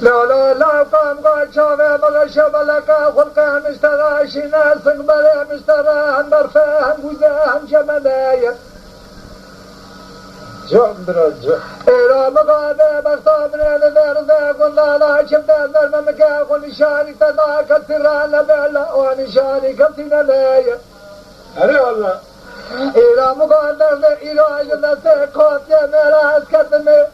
لا قام قال شافه بلا شبلك خلقه مشترى شنا سقبله مشترى برفه وزه جمدايه جان برد إلى مقابل بختابنا لذرذة قلنا لا شفت ذرمك ونشاني تضاك السران بلا ونشاني كتنا لي أري والله إلى مقابل إلى جنة قوت يا مراس كتني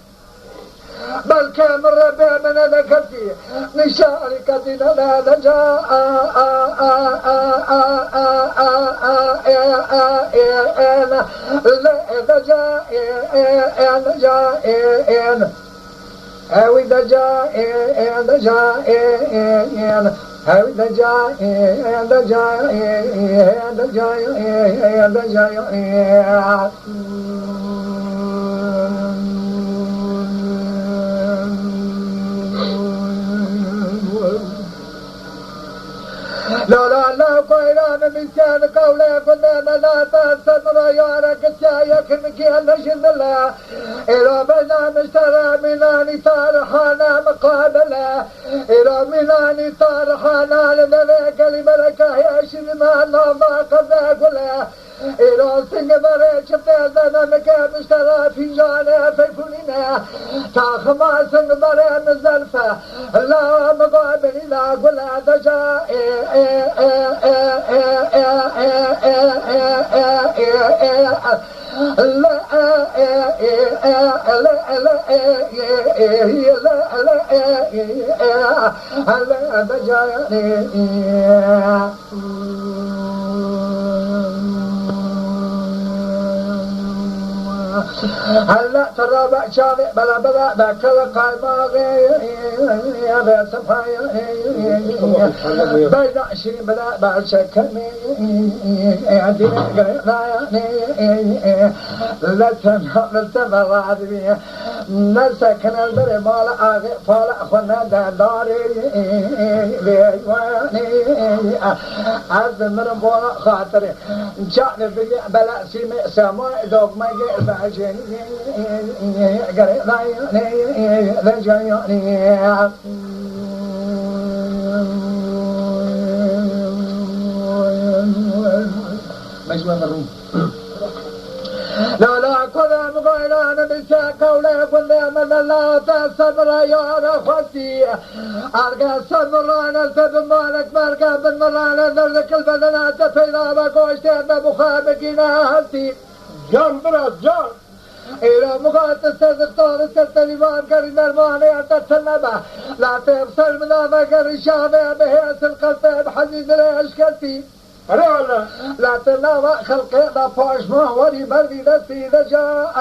بل كم ربي من ذكرتي نشاني كتنا لا نجاء هاوي دجائن دجائن هاوي دجائن دجائن دجائن دجائن لا قيلان من كان قوله قلنا لا تستمر يارك الشايك مكيال نشد الله إلى بنا مشترى مناني طارحانا مقابله إلى مناني طارحانا لذلك لملكه يشد ما الله ضاق ذاكله إلى سنقبر شفتنا مكان مشترى في جانه في فلنا تاخما سنقبر مزلفة لا مقابل لا قل هذا جاء هلا ترى بشافي بلا بكل قايماغي يا سفايا بين 20 بلا بشكمي عندي لا تنهار عادي نسكن البر مال اغي فال خنا داري ليواني عز من بولا خاطري جاء بلا سيمي سما دوغ ما بعجين لا كلام غيران بساك ولا كل من لا تصبر يا رخصي أرجع صبران التبمالك مرجع بالمران ذلك البدنات في لابا كوشتين بخابكنا هسي جان برد جان إلى مقاتل الدكتور التليفون كريم المانع تتنبه لا تبصر من ذكر الشافع بهيئة القلب حديد الأشكالتي لا تنام خلقي لا باش ما وري بردي نسي دجا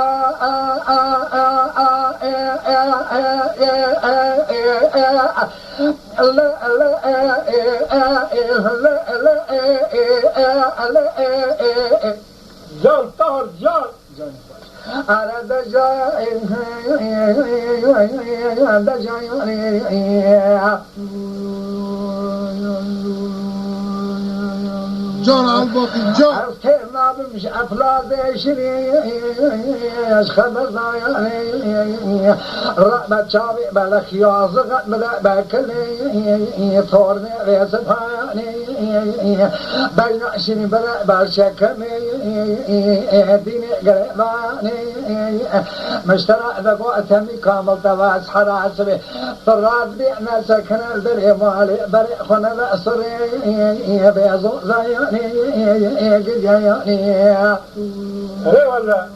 جان طهر جان على دجا جان الباقي جان ما بمش أفلاد شريش خبر ضايعني رقبة شابي بلا خياز غد بلا بكلي ثورني ريس فاني بين 20 بلا بشكمي ديني قريباني مشترى ذقوة تمي كامل تواس حراسبي طراد بيعنا سكن البري مالي بري خنا الأسري بيزو زياني أري والله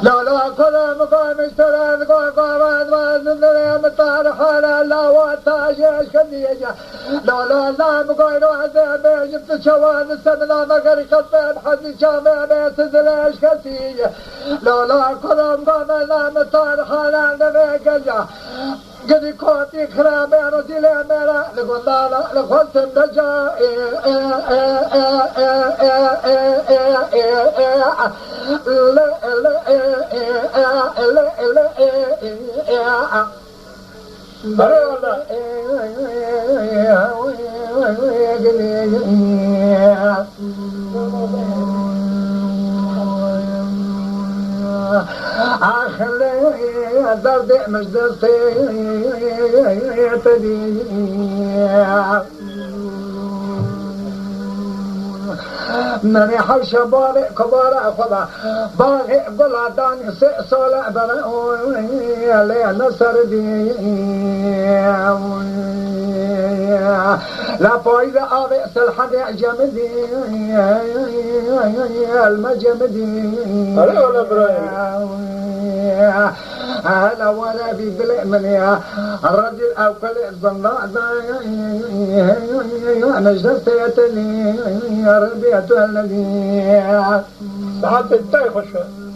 لا كل مقام اشترى قامت وزندري مطار حالا لا واتاش اشكديجا لا مقايد وعذاب جبت شوان السمنا مقر قطب حد شامع بيتزل اشكديجا لا كل مقام لا مطار حالا نبيكجا قد كنت خراب رسول ميرا لقندالا لقلت دجا والله خلي درد مجدستي تدي مني حوش باري كبار خدا باغي قلا داني صالح بنا لي نصر دي لا فايدة آبي سلحدي جمدي المجمدي هلا ولا ابراهيم هلا ولا بيقلق مني الرجل او كل الضناء نجدت يتني ربيت الذي حتى التاي خشوا